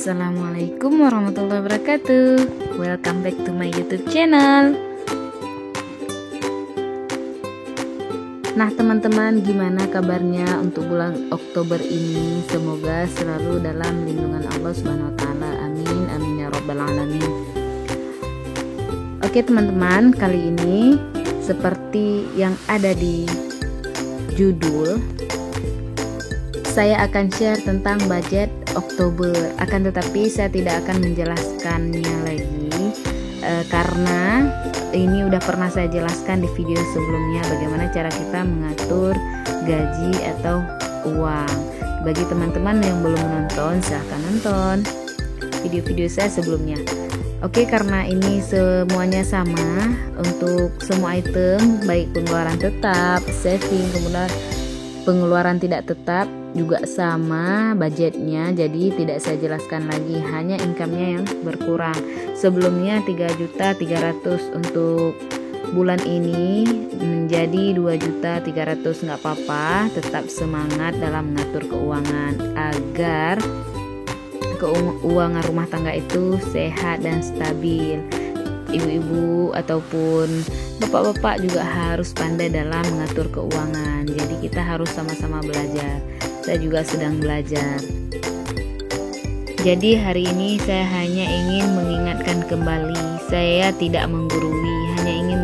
Assalamualaikum warahmatullahi wabarakatuh. Welcome back to my YouTube channel. Nah teman-teman, gimana kabarnya untuk bulan Oktober ini? Semoga selalu dalam lindungan Allah Subhanahu wa taala. Amin amin ya rabbal alamin. Oke teman-teman, kali ini seperti yang ada di judul, saya akan share tentang budget Oktober. Akan tetapi saya tidak akan menjelaskannya lagi karena ini udah pernah saya jelaskan di video sebelumnya bagaimana cara kita mengatur gaji atau uang. Bagi teman-teman yang belum menonton, silahkan nonton video-video saya sebelumnya. Oke, karena ini semuanya sama untuk semua item, baik pengeluaran tetap, saving, kemudian pengeluaran tidak tetap juga sama budgetnya, jadi tidak saya jelaskan lagi, hanya income-nya yang berkurang. Sebelumnya 3.300.000 untuk bulan ini menjadi 2.300.000, nggak apa-apa, tetap semangat dalam mengatur keuangan agar keuangan rumah tangga itu sehat dan stabil. Ibu-ibu ataupun bapak-bapak juga harus pandai dalam mengatur keuangan, jadi kita harus sama-sama belajar. Saya juga sedang belajar. Jadi hari ini saya hanya ingin mengingatkan kembali, saya tidak menggurui, hanya ingin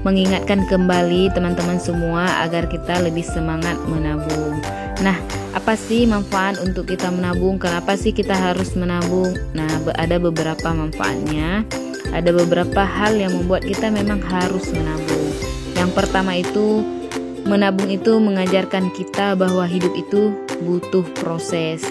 mengingatkan kembali teman-teman semua agar kita lebih semangat menabung. Nah, apa sih manfaat untuk kita menabung? Kenapa sih kita harus menabung? Nah, ada beberapa manfaatnya. Ada beberapa hal yang membuat kita memang harus menabung. Yang pertama itu, menabung itu mengajarkan kita bahwa hidup itu butuh proses.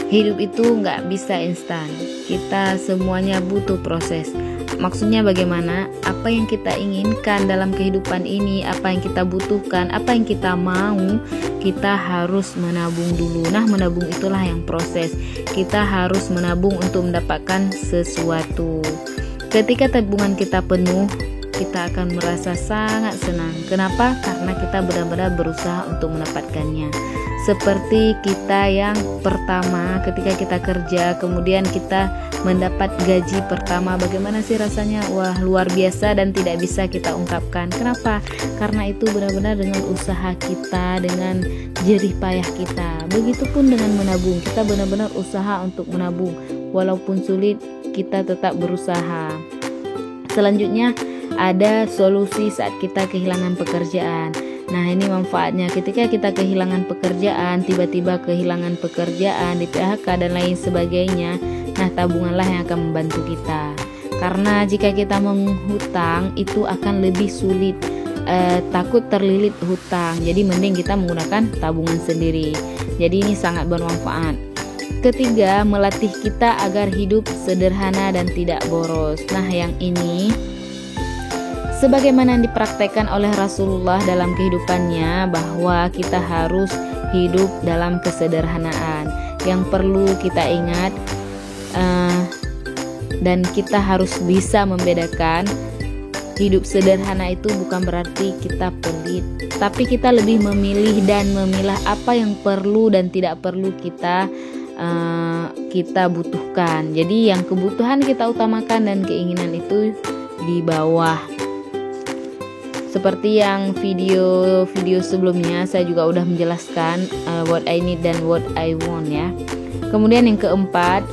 Hidup itu nggak bisa instan. Kita semuanya butuh proses. Maksudnya bagaimana? Apa yang kita inginkan dalam kehidupan ini, apa yang kita butuhkan, apa yang kita mau, kita harus menabung dulu. Nah, menabung itulah yang proses. Kita harus menabung untuk mendapatkan sesuatu. Ketika tabungan kita penuh, kita akan merasa sangat senang. Kenapa? Karena kita benar-benar berusaha untuk mendapatkannya. Seperti kita yang pertama, ketika kita kerja, kemudian kita mendapat gaji pertama, bagaimana sih rasanya? Wah, luar biasa dan tidak bisa kita ungkapkan. Kenapa? Karena itu benar-benar dengan usaha kita, dengan jerih payah kita. Begitupun dengan menabung, kita benar-benar usaha untuk menabung. Walaupun sulit, kita tetap berusaha. Selanjutnya, ada solusi saat kita kehilangan pekerjaan. Nah, ini manfaatnya. Ketika kita kehilangan pekerjaan, tiba-tiba kehilangan pekerjaan, di PHK dan lain sebagainya, nah tabunganlah yang akan membantu kita. Karena jika kita menghutang, itu akan lebih sulit, takut terlilit hutang. Jadi mending kita menggunakan tabungan sendiri. Jadi ini sangat bermanfaat. Ketiga, melatih kita agar hidup sederhana dan tidak boros. Nah, yang ini sebagaimana dipraktekkan oleh Rasulullah dalam kehidupannya, bahwa kita harus hidup dalam kesederhanaan. Yang perlu kita ingat dan kita harus bisa membedakan, hidup sederhana itu bukan berarti kita pelit, tapi kita lebih memilih dan memilah apa yang perlu dan tidak perlu kita butuhkan. Jadi yang kebutuhan kita utamakan dan keinginan itu di bawah. Seperti yang video sebelumnya saya juga udah menjelaskan what I need dan what I want ya. Kemudian yang keempat,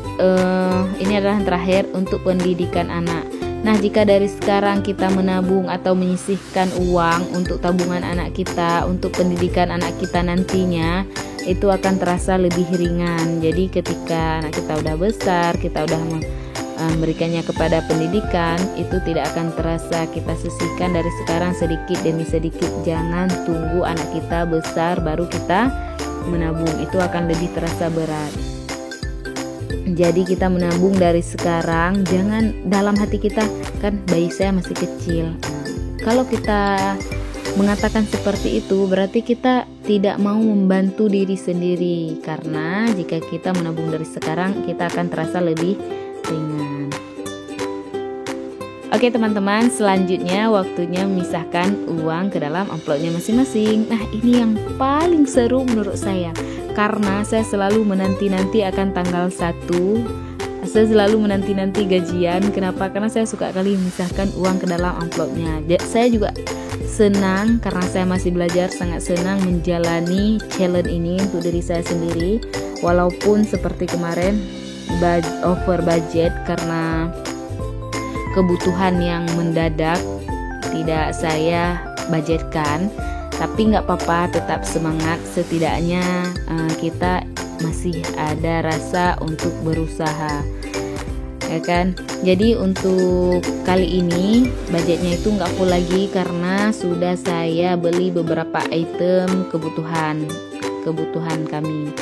ini adalah yang terakhir, untuk pendidikan anak. Nah, jika dari sekarang kita menabung atau menyisihkan uang untuk tabungan anak kita, untuk pendidikan anak kita nantinya, itu akan terasa lebih ringan. Jadi ketika anak kita udah besar, kita udah memberikannya kepada pendidikan, itu tidak akan terasa. Kita sisihkan dari sekarang sedikit demi sedikit. Jangan tunggu anak kita besar baru kita menabung, itu akan lebih terasa berat. Jadi kita menabung dari sekarang. Jangan dalam hati kita, kan bayi saya masih kecil. Kalau kita mengatakan seperti itu, berarti kita tidak mau membantu diri sendiri. Karena jika kita menabung dari sekarang, kita akan terasa lebih ringan. Oke teman-teman, selanjutnya waktunya memisahkan uang ke dalam amplopnya masing-masing. Nah ini yang paling seru menurut saya, karena saya selalu menanti-nanti akan tanggal 1. Saya selalu menanti-nanti gajian. Kenapa? Karena saya suka kali memisahkan uang ke dalam amplopnya. Saya juga senang karena saya masih belajar, sangat senang menjalani challenge ini untuk diri saya sendiri. Walaupun seperti kemarin over budget karena kebutuhan yang mendadak tidak saya budgetkan, tapi nggak apa-apa, tetap semangat. Setidaknya kita masih ada rasa untuk berusaha, ya kan? Jadi untuk kali ini budgetnya itu nggak full lagi karena sudah saya beli beberapa item kebutuhan kami.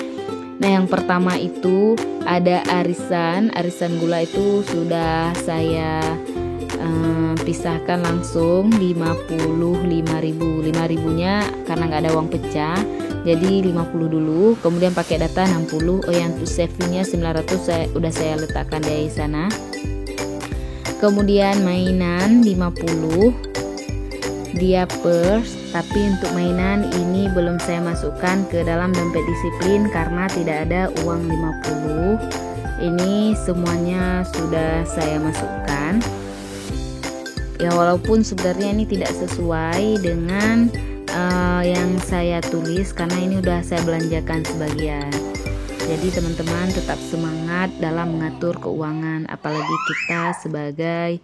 Nah yang pertama itu ada arisan gula, itu sudah saya pisahkan langsung 55.000. 5.000 nya karena nggak ada uang pecah, jadi 50 dulu, kemudian pakai data 60. Oh yang untuk savingnya 900 udah saya letakkan di sana. Kemudian mainan 50, dia purse, tapi untuk mainan ini belum saya masukkan ke dalam dompet disiplin karena tidak ada uang 50. Ini semuanya sudah saya masukkan. Ya walaupun sebenarnya ini tidak sesuai dengan yang saya tulis karena ini udah saya belanjakan sebagian. Jadi teman-teman tetap semangat dalam mengatur keuangan, apalagi kita sebagai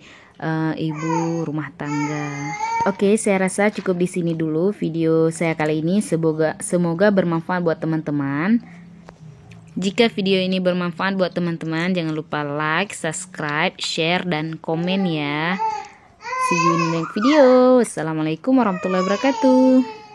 ibu rumah tangga. Oke, saya rasa cukup di sini dulu video saya kali ini. Semoga bermanfaat buat teman-teman. Jika video ini bermanfaat buat teman-teman, jangan lupa like, subscribe, share, dan komen ya. See you in the next video. Assalamualaikum warahmatullahi wabarakatuh.